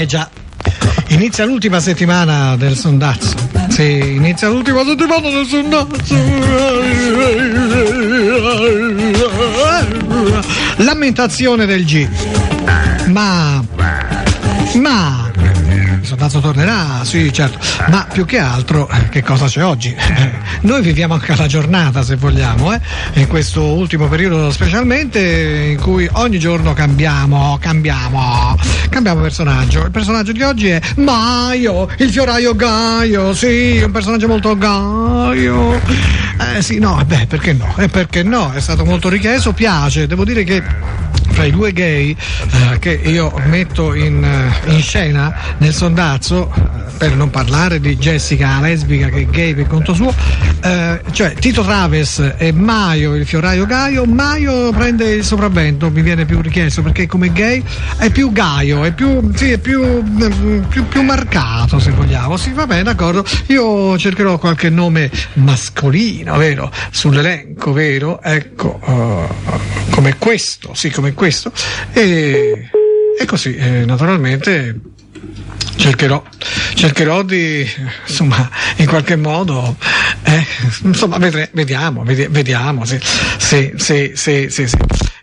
Già. Inizia l'ultima settimana del sondazzo. Sì, inizia l'ultima settimana del sondazzo. Lamentazione del G. Ma il sondazzo tornerà, sì, certo. Ma più che altro, che cosa c'è oggi? Noi viviamo anche la giornata, se vogliamo, in questo ultimo periodo specialmente, in cui ogni giorno cambiamo personaggio. Il personaggio di oggi è Maio, il fioraio Gaio, sì, un personaggio molto Gaio. Sì, no, perché no? Perché no? È stato molto richiesto, piace, devo dire che fra i due gay che io metto in scena nel sondazzo, per non parlare di Jessica, lesbica, che è gay per conto suo, cioè Tito Traves e Maio, il fioraio Gaio. Maio prende il sopravvento, mi viene più richiesto, perché come gay è più Gaio, è più marcato, se vogliamo. Sì, va bene, d'accordo, io cercherò qualche nome mascolino, vero, sull'elenco, vero, ecco, come questo, sì, come questo, e così sì, cercherò di, insomma, in qualche modo, insomma, vediamo, sì.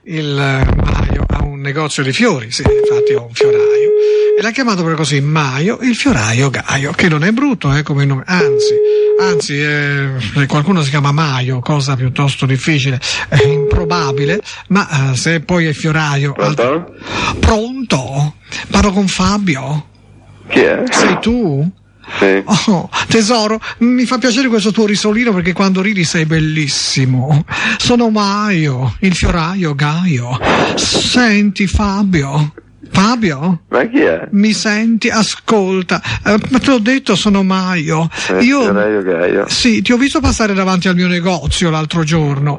Il Maio ha un negozio di fiori, sì, infatti ho un fioraio, e l'ha chiamato proprio così, Maio, il fioraio Gaio, che non è brutto, come nome, anzi, qualcuno si chiama Maio, cosa piuttosto difficile, improbabile, ma se poi è fioraio... Pronto? Pronto? Parlo con Fabio? Chi è? Sei tu? Sì. Oh, tesoro, mi fa piacere questo tuo risolino, perché quando ridi sei bellissimo. Sono Maio, il fioraio Gaio. Senti, Fabio? Ma chi è? Mi senti? Ascolta, ma te l'ho detto, sono Maio. Fioraio Gaio. Sì, ti ho visto passare davanti al mio negozio l'altro giorno.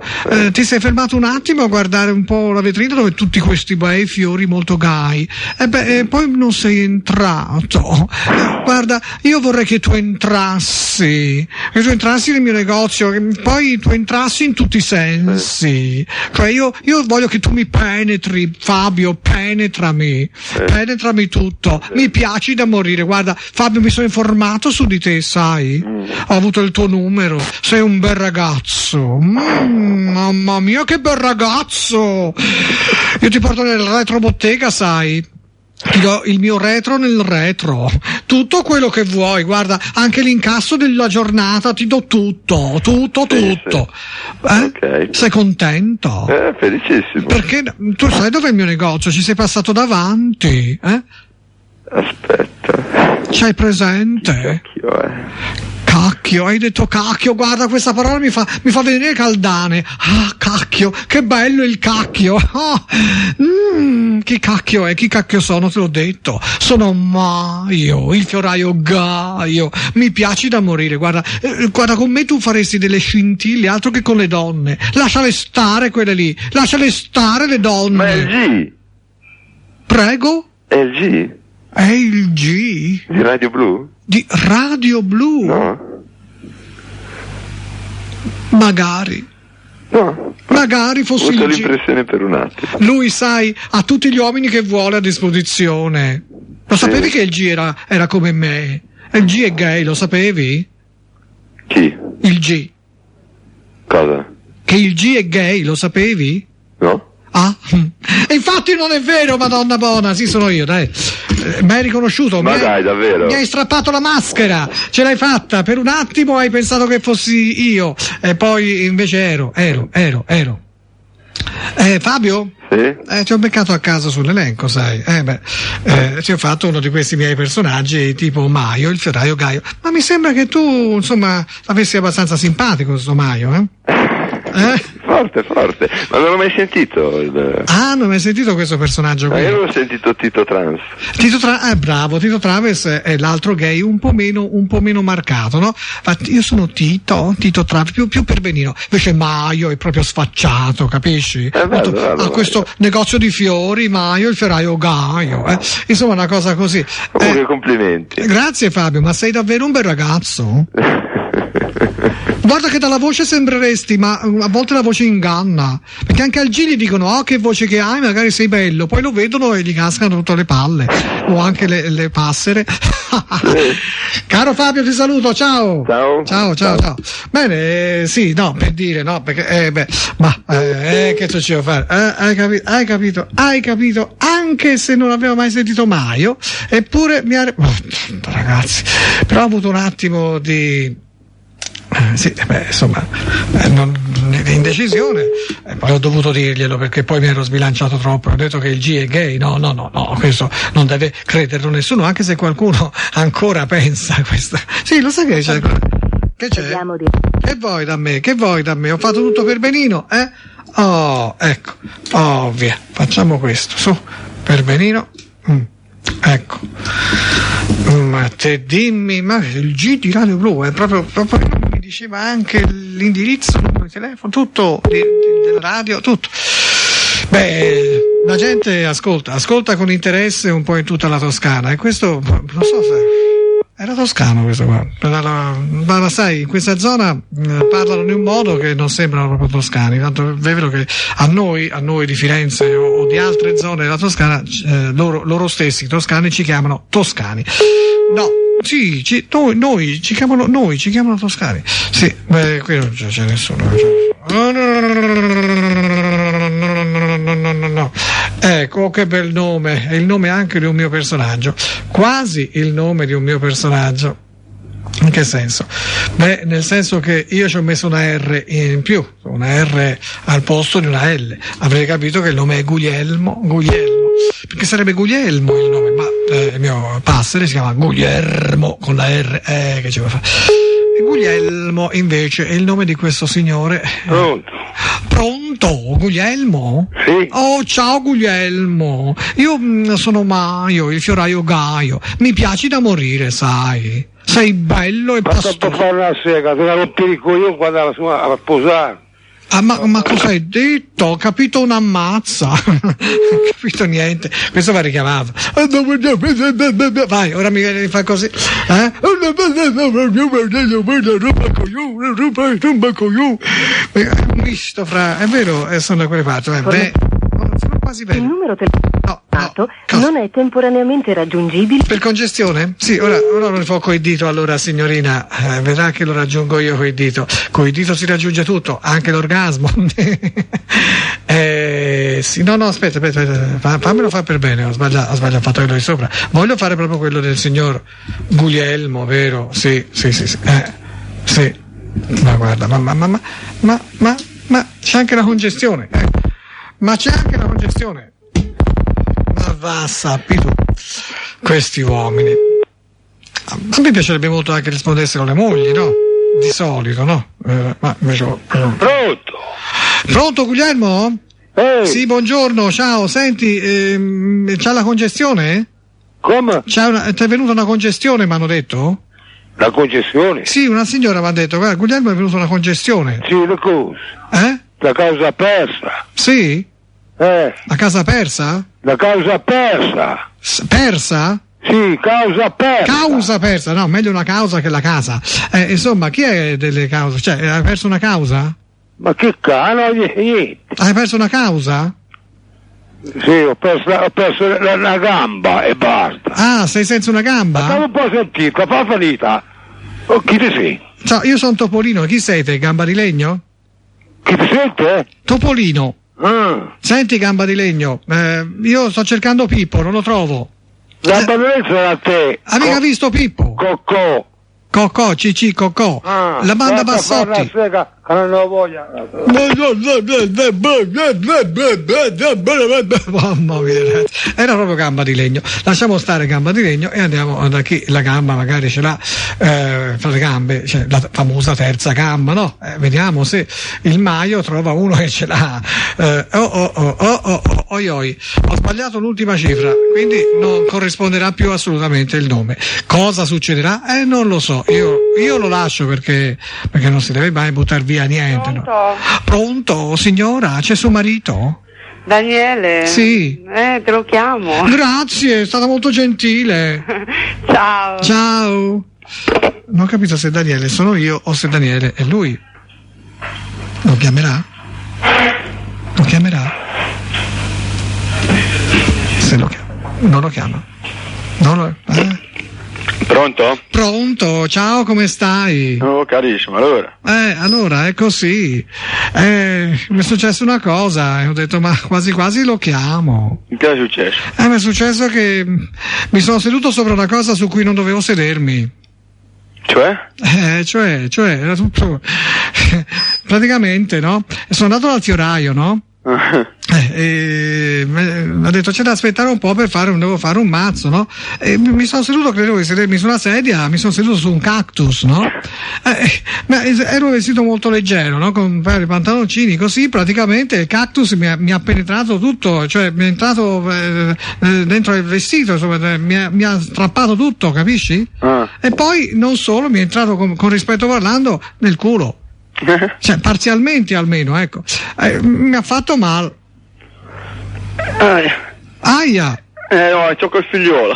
Ti sei fermato un attimo a guardare un po' la vetrina dove tutti questi bei fiori molto gai. E poi non sei entrato. Guarda, io vorrei che tu entrassi nel mio negozio, che poi tu entrassi in tutti i sensi. Cioè io voglio che tu mi penetri, Fabio, penetrami tutto, mi piaci da morire. Guarda, Fabio, mi sono informato su di te, sai, ho avuto il tuo numero, sei un bel ragazzo, mamma mia che bel ragazzo, io ti porto nel retrobottega, sai, ti do il mio retro nel retro, tutto quello che vuoi, guarda, anche l'incasso della giornata ti do tutto. Sì. Okay. Sei contento? Felicissimo. Perché tu sai dov'è il mio negozio? Ci sei passato davanti, Aspetta. C'hai presente? Cacchio, hai detto cacchio, guarda, questa parola mi fa venire caldane. Ah, cacchio, che bello il cacchio. Chi cacchio è? Chi cacchio sono? Te l'ho detto. Sono Maio, il fioraio Gaio. Mi piaci da morire, guarda, con me tu faresti delle scintille, altro che con le donne. Lasciale stare quelle lì, lasciale stare le donne. Ma è il G. Prego? È il G. È il G? Di Radio Blu? Di Radio Blu? No. Magari fossi ho avuto il G. l'impressione per un attimo. Lui, sai, ha tutti gli uomini che vuole a disposizione. Lo sapevi che il G era come me? Il G è gay, lo sapevi? Chi? Il G. Cosa? Che il G è gay, lo sapevi? No? Ah? E infatti non è vero, madonna buona, sì, sono io, dai. Mi hai riconosciuto? Dai, davvero? Mi hai strappato la maschera, ce l'hai fatta, per un attimo hai pensato che fossi io, e poi invece ero. Fabio? Sì? Ti ho beccato a casa sull'elenco, sai. Ti ho fatto uno di questi miei personaggi tipo Maio, il fioraio Gaio. Ma mi sembra che tu, insomma, avessi abbastanza simpatico questo Maio, Forte, ma non l'ho mai sentito. Ah, non hai mai sentito questo personaggio qui? Io l'ho sentito Tito Trans. Bravo, Tito Traves è l'altro gay un po' meno marcato, no? Io sono Tito Traves, più per benino. Invece Maio è proprio sfacciato, capisci? Bello, questo negozio di fiori, Maio, il fioraio Gaio, insomma una cosa così. Comunque complimenti. Grazie Fabio, ma sei davvero un bel ragazzo? Guarda che dalla voce sembreresti, ma a volte la voce inganna, perché anche al G gli dicono oh che voce che hai, magari sei bello, poi lo vedono e gli cascano tutte le palle, o anche le passere. Caro Fabio, ti saluto, ciao. Ciao. Bene, sì, no, per dire, no, perché che ci devo fare? Hai capito, anche se non avevo mai sentito Maio, eppure ragazzi, però ho avuto un attimo di di indecisione, poi ho dovuto dirglielo perché poi mi ero sbilanciato troppo, ho detto che il G è gay, no, questo non deve crederlo nessuno, anche se qualcuno ancora pensa questo. Sì, lo sai che c'è? Che c'è? Che vuoi da me? Ho fatto tutto per benino, eh? Oh, ecco, via, facciamo questo, su, per benino, ecco. Ma te dimmi, ma il G di Radio Blu è proprio mi diceva anche l'indirizzo, il numero di telefono, tutto della radio, tutto. Beh, la gente ascolta con interesse un po' in tutta la Toscana, e questo non so se era toscano questo qua, ma sai, in questa zona parlano in un modo che non sembrano proprio toscani, tanto è vero che a noi di Firenze o di altre zone della Toscana, loro stessi toscani ci chiamano toscani. No, sì, noi ci chiamano toscani. Sì, qui non c'è nessuno. No. Ecco, che bel nome, è il nome anche di un mio personaggio, quasi il nome di un mio personaggio. In che senso? Beh, nel senso che io ci ho messo una R in più, una R al posto di una L. Avrei capito che il nome è Guglielmo, perché sarebbe Guglielmo il nome, ma il mio passere si chiama Guglielmo con la R, che ci vuoi fare? E Guglielmo invece è il nome di questo signore. Pronto, Guglielmo? Sì. Oh, ciao Guglielmo. Io sono Maio, il fioraio Gaio. Mi piaci da morire, sai. Sei bello e pastoso. Ma fare una sega, te la rompi il coglione quando a sposare. Ah, ma cosa hai detto? Ho capito una ammazza. Non ho capito niente. Questo va richiamato. Vai, ora mi viene di fare così. Un misto fra. È vero, sono da quelle parti. Sono quasi bene. Il numero telefonato non è temporaneamente raggiungibile. Per congestione? Sì, ora lo fa coi dito, allora signorina, vedrà che lo raggiungo io coi dito. Coi dito si raggiunge tutto, anche l'orgasmo. Sì, no, aspetta, fammelo fare per bene, ho sbagliato, ho fatto quello di sopra. Voglio fare proprio quello del signor Guglielmo, vero? Sì. Sì. Ma guarda, ma c'è anche la congestione, Ma c'è anche la congestione. Ma va, sappi tu. Questi uomini. A me piacerebbe molto anche rispondessero le mogli, no? Di solito, no? Ma invece... Pronto, Guglielmo? Sì, buongiorno, ciao. Senti, c'ha la congestione? Come? Ti è venuta una congestione, mi hanno detto? La congestione? Sì, una signora mi ha detto, guarda, Guglielmo è venuta una congestione. Sì, le cose. La causa persa. Sì? La casa persa? La causa persa. Persa? Sì, causa persa. Causa persa, no, meglio una causa che la casa. Insomma, chi è delle cause? Cioè, hai perso una causa? Ma che cano, niente. Hai perso una causa? Sì, ho perso la gamba e basta. Ah, sei senza una gamba? Ma un po' sentito, fa finita. Oh, chi ti sei? Ciao, io sono Topolino, chi sei te? Gamba di legno? Chi ti sente? Topolino. Senti, Gamba di legno, io sto cercando Pippo, non lo trovo. Gamba di legno da te. Hai mica visto Pippo? Cocò, Cicì, Cocò. La banda Bassotti. Sega, che non ho voglia. Mamma mia, era proprio Gamba di legno. Lasciamo stare Gamba di legno e andiamo da chi la gamba magari ce l'ha fra le gambe, cioè la famosa terza gamba, no? Vediamo se il Maio trova uno che ce l'ha. Oi. Ho sbagliato l'ultima cifra, quindi non corrisponderà più assolutamente il nome. Cosa succederà? Non lo so. Io lo lascio perché non si deve mai buttare via niente. Pronto? No? Pronto, signora? C'è suo marito? Daniele? Sì. Te lo chiamo. Grazie, è stata molto gentile. Ciao. Ciao. Non ho capito se Daniele sono io o se Daniele è lui. Lo chiamerà? Lo chiamerà? Se lo chiama. Non lo chiama. Non lo... Pronto? Pronto, ciao, come stai? Oh, carissimo, allora. Allora, è così. Mi è successa una cosa e ho detto, ma quasi quasi lo chiamo. Che è successo? Mi è successo che mi sono seduto sopra una cosa su cui non dovevo sedermi. Cioè? Era tutto... praticamente, no? Sono andato dal fioraio, no? Mi ha detto c'è da aspettare un po' devo fare un mazzo, no? E mi sono seduto, credevo di sedermi su una sedia, mi sono seduto su un cactus, no? Ma ero vestito molto leggero, no? Con un paio di pantaloncini, così praticamente il cactus mi ha penetrato tutto, cioè mi è entrato dentro il vestito, insomma, mi ha strappato tutto, capisci? E poi non solo, mi è entrato con rispetto parlando nel culo. Cioè parzialmente almeno, ecco. Mi ha fatto male. Aia. No, c'ho col figliolo.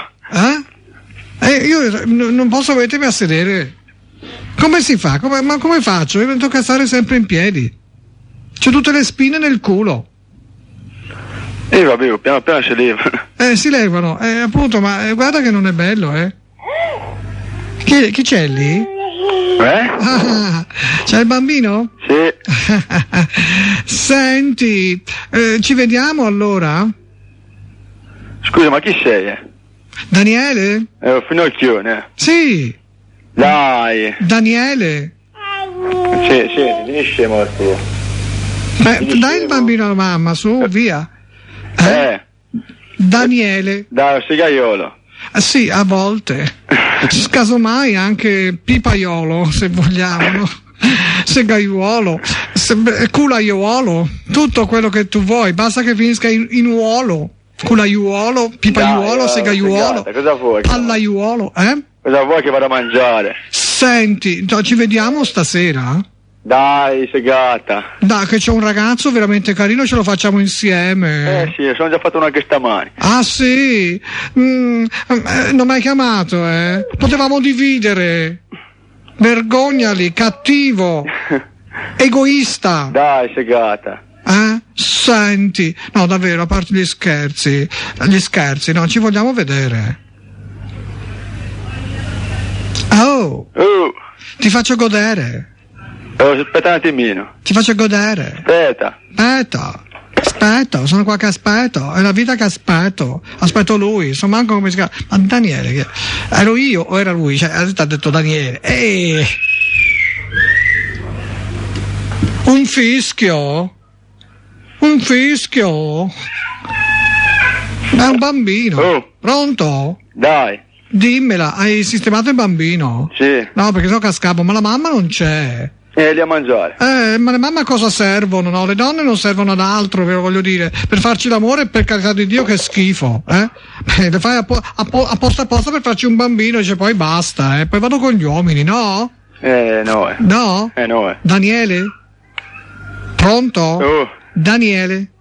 Io non posso mettermi a sedere. Come si fa? Ma come faccio? Io mi tocca stare sempre in piedi. C'ho tutte le spine nel culo. Vabbè, piano piano si levano. Si levano, appunto, ma guarda che non è bello, Chi c'è lì? C'è il bambino? Sì. Senti, ci vediamo allora? Scusa, ma chi sei? Daniele? Un finocchione. Sì. Dai. Daniele? Sì, finisce molto. Dai il bambino alla mamma, su, via. Daniele. Dai, segaiolo. Sì, a volte. Casomai anche pipaiolo, se vogliamo, no? Segaiuolo, culaiuolo, tutto quello che tu vuoi, basta che finisca in uolo. Culaiuolo, pipaiuolo, segaiuolo, cosa vuoi? Pallaiuolo, Cosa vuoi che vado a mangiare? Senti, ci vediamo stasera? Dai, segata. Dai, che c'è un ragazzo veramente carino, ce lo facciamo insieme. Sì, sono già fatto una anche stamani. Ah sì? Non mi hai chiamato, Potevamo dividere. Vergognali, cattivo, egoista. Dai, segata. Senti, no davvero, a parte gli scherzi, no, ci vogliamo vedere. Oh. Ti faccio godere. Aspetta un attimino. Ti faccio godere. Aspetta, sono qua che aspetto, è la vita che aspetto lui, so manco come si chiama. Ma Daniele, ero io o era lui? Cioè, adesso ha detto Daniele. Un fischio? È un bambino. Pronto? Dai. Dimmela, hai sistemato il bambino? Sì. No, perché so cascavo, ma la mamma non c'è. Lì a mangiare. Ma le mamme a cosa servono? No? Le donne non servono ad altro, ve lo voglio dire. Per farci l'amore, per carità di Dio, che schifo, le fai apposta per farci un bambino, cioè poi basta, Poi vado con gli uomini, no? No. No? No. Daniele? Pronto? Daniele?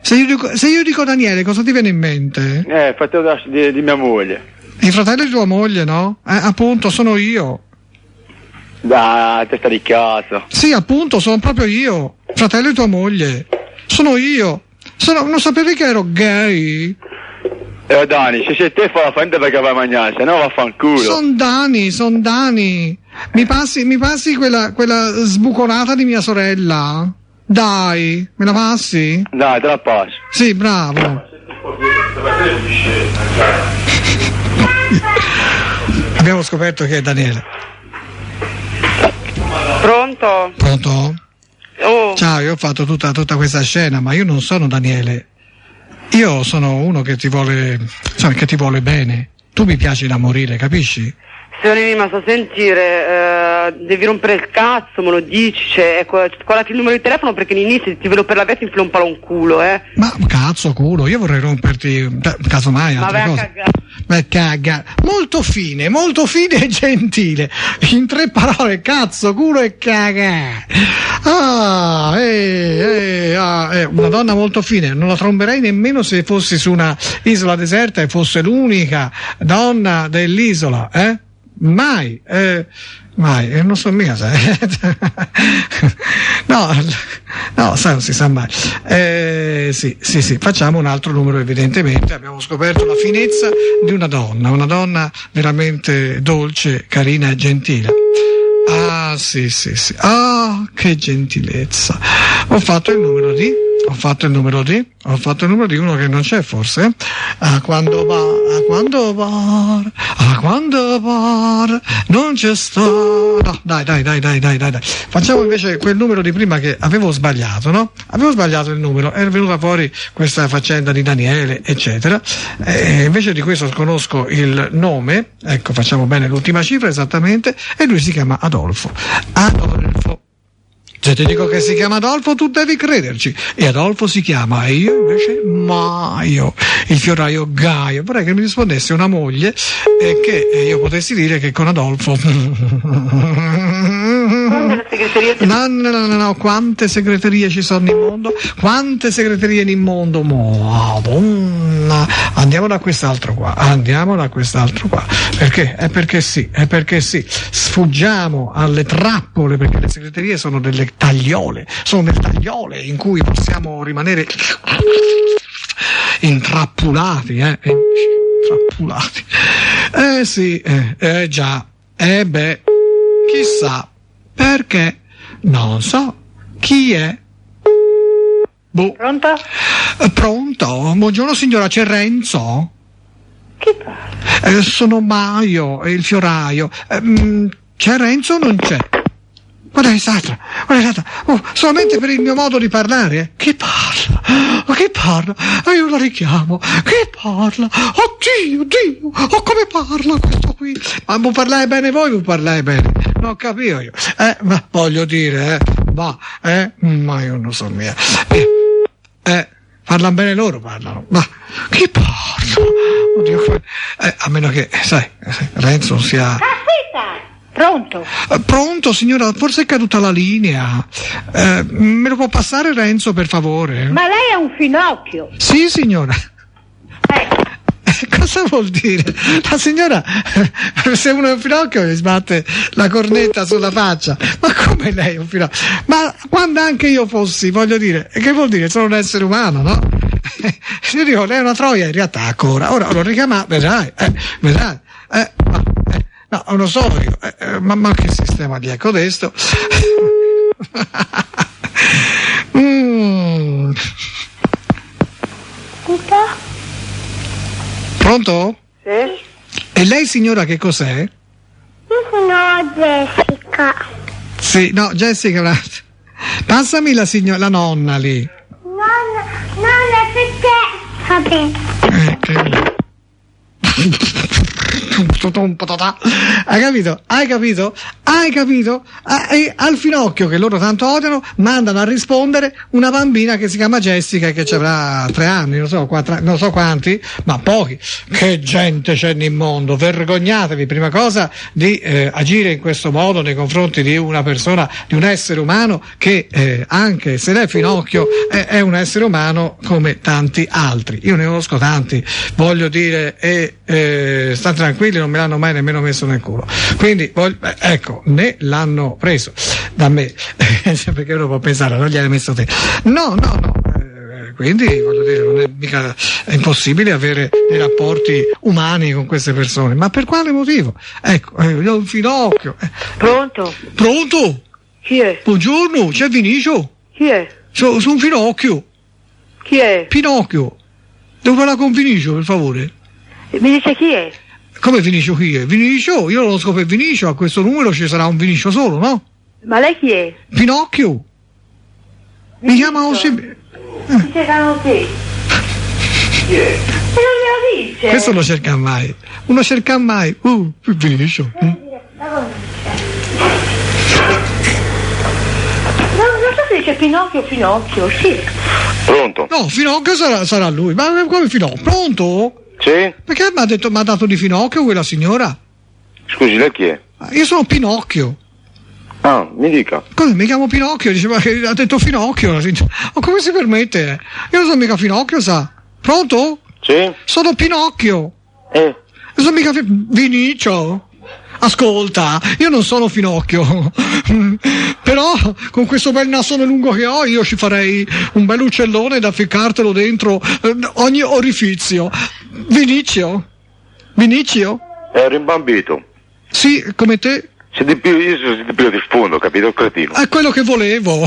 Se io dico Daniele, cosa ti viene in mente? Fratello di mia moglie. Il fratello di tua moglie, no? Appunto, sono io. Dai, testa di cazzo. Sì, appunto, sono proprio io. Fratello di tua moglie. Sono io. Non sapevi che ero gay? Dani, se sei te fa la fanta perché vai a mangiare, se no vaffanculo. Son Dani. Mi passi quella sbuconata di mia sorella? Dai, me la passi? Dai, te la passo. Sì, bravo. Abbiamo scoperto che è Daniele. Pronto? Ciao, io ho fatto tutta questa scena, ma io non sono Daniele. Io sono uno che ti vuole bene. Tu mi piaci da morire, capisci? Se non è rimasto a sentire, devi rompere il cazzo, me lo dici, scolati il numero di telefono perché all'inizio ti vedo per la via ti infilo un palo un culo, Ma cazzo, culo, io vorrei romperti, casomai, altre cose. Caga. Molto fine e gentile. In 3 parole, cazzo, culo e caga. Una donna molto fine, non la tromberei nemmeno se fossi su una isola deserta e fosse l'unica donna dell'isola, mai, non so mica sai. no, sai, non si sa mai. Sì, facciamo un altro numero, evidentemente. Abbiamo scoperto la finezza di una donna veramente dolce, carina e gentile. Ah, sì. Ah, che gentilezza. Ho fatto il numero di uno che non c'è, forse. A quando bar, non c'è sta. No, dai. Facciamo invece quel numero di prima che avevo sbagliato, no? Avevo sbagliato il numero, è venuta fuori questa faccenda di Daniele, eccetera. Invece di questo conosco il nome, ecco, facciamo bene l'ultima cifra esattamente, e lui si chiama Adolfo. Se ti dico che si chiama Adolfo, tu devi crederci. E Adolfo si chiama, e io invece Maio, il fioraio Gaio. Vorrei che mi rispondesse una moglie e che io potessi dire che con Adolfo... No, quante segreterie ci sono in mondo? Quante segreterie in mondo? Madonna. Andiamo da quest'altro qua. Perché? È perché sì. Sfuggiamo alle trappole, perché le segreterie sono delle tagliole in cui possiamo rimanere intrappolati. Sì, già. Chissà perché, non so chi è. Boh. Pronto? Buongiorno signora, c'è Renzo? Chi parla? Sono Maio, il fioraio. C'è Renzo o non c'è? Guarda che satra. Solamente per il mio modo di parlare? Che parla? Io la richiamo. Che parla? Oddio, come parla questo qui? Ma vuoi parlare bene voi, vuoi parlare bene? Non capivo io. Ma voglio dire, ma io non so mia. Parlano bene loro, parlano. Ma che parla? Oddio, a meno che, sai, Renzo sia... Aspetta! Pronto signora, forse è caduta la linea. Me lo può passare Renzo, per favore? Ma lei è un finocchio. Sì signora. Cosa vuol dire? La signora, se uno è un finocchio gli sbatte la cornetta sulla faccia. Ma come lei è un finocchio? Ma quando anche io fossi, voglio dire, che vuol dire? Sono un essere umano, no? Io dico, lei è una troia, in realtà ancora. Ora l'ho richiamato, vedrai. No, non lo so io, ma che sistema di è codesto? Pronto? Sì? E lei signora che cos'è? No, Jessica. Sì, no, Jessica, passami la nonna lì. Nonna, perché? Va bene. Hai capito? E al finocchio che loro tanto odiano mandano a rispondere una bambina che si chiama Jessica e che ci avrà 3 anni, non so quanti, ma pochi. Che gente c'è nel mondo, vergognatevi prima cosa di agire in questo modo nei confronti di una persona, di un essere umano che anche se è finocchio è un essere umano come tanti altri. Io ne conosco tanti, voglio dire, e state tranquilli, non me l'hanno mai nemmeno messo nel culo, quindi ecco, ne l'hanno preso da me perché uno può pensare, non gliel'hai messo te, no, quindi voglio dire, non è mica impossibile avere dei rapporti umani con queste persone, ma per quale motivo? Ecco, io ho un finocchio. Pronto? Chi è? Buongiorno, c'è Vinicio? Chi è? Sono un Finocchio. Chi è? Pinocchio. Devo parlare con Vinicio, per favore. Mi dice chi è? Come Vinicio chi è? Vinicio? Io lo conosco per Vinicio, a questo numero ci sarà un Vinicio solo, no? Ma lei chi è? Pinocchio. Mi chiama così. Mi cercano chi? Chi è? E non glielo dice. Questo lo cerca mai. Uno cerca mai. Vinicio. Non so se dice Pinocchio, sì. Pronto? No, Finocchio sarà lui. Ma come Finocchio? Pronto? Sì? Perché mi ha dato di Finocchio quella signora? Scusi, lei chi è? Io sono Pinocchio. Ah, mi dica. Come mi chiamo Pinocchio? Diceva che ha detto Finocchio la signora. Ma come si permette? Io non sono mica Finocchio, sa? Pronto? Sì? Sono Pinocchio. Non sono mica Vinicio. Ascolta, io non sono Finocchio, però con questo bel nasone lungo che ho io ci farei un bel uccellone da ficcartelo dentro ogni orifizio. Vinicio? È rimbambito. Sì, come te? Io sono di più di sfondo, capito, cretino? È quello che volevo.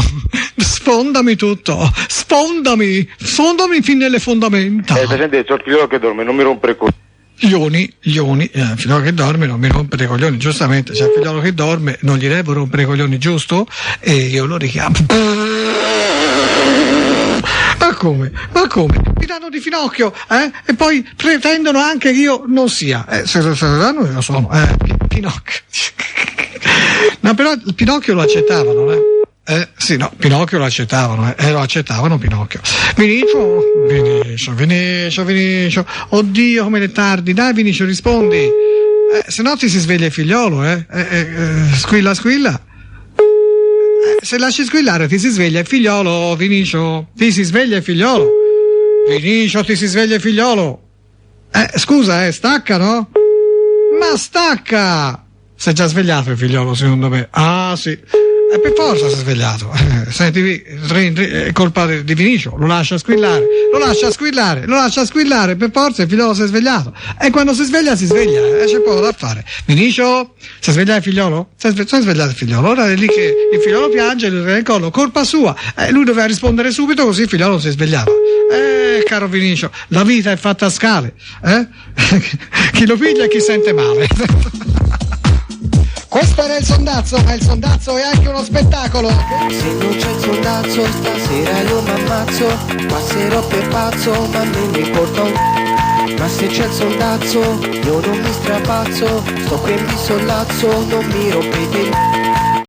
Sfondami tutto. Sfondami fin nelle fondamenta. Senti, c'ho il figliolo che dorme, non mi rompere con... Ioni, figliolo che dorme non mi rompere i coglioni, giustamente, c'è il figliolo che dorme, non gli devo rompere i coglioni, giusto? E io lo richiamo. Ma come? Mi danno di Finocchio, E poi pretendono anche che io non sia. Se lo danno io sono, Pinocchio. No, però il Pinocchio lo accettavano, sì, no, Pinocchio lo accettavano, lo accettavano Pinocchio. Vinicio. Oddio, come è tardi, dai Vinicio, rispondi. Se no ti si sveglia il figliolo, Squilla. Se lasci squillare ti si sveglia il figliolo, Vinicio. Ti si sveglia il figliolo. Vinicio, ti si sveglia il figliolo. Scusa, stacca, no? Ma stacca! Si è già svegliato il figliolo, secondo me. Ah, sì. Per forza si è svegliato. Senti, è colpa di Vinicio. Lo lascia squillare. Per forza il figliolo si è svegliato. E quando si sveglia, c'è poco da fare. Vinicio, si è svegliato il figliolo? Si è svegliato il figliolo. Ora è lì che il figliolo piange, lui nel collo. Colpa sua. Lui doveva rispondere subito, così il figliolo si svegliava. Caro Vinicio, la vita è fatta a scale. Chi lo piglia e chi sente male. Questo era il sondazzo, ma il sondazzo è anche uno spettacolo. Se non c'è il sondazzo stasera io m'ammazzo, passerò per pazzo ma non mi importa ma se c'è il sondazzo io non mi strapazzo, sto qui mi sollazzo, non mi rompete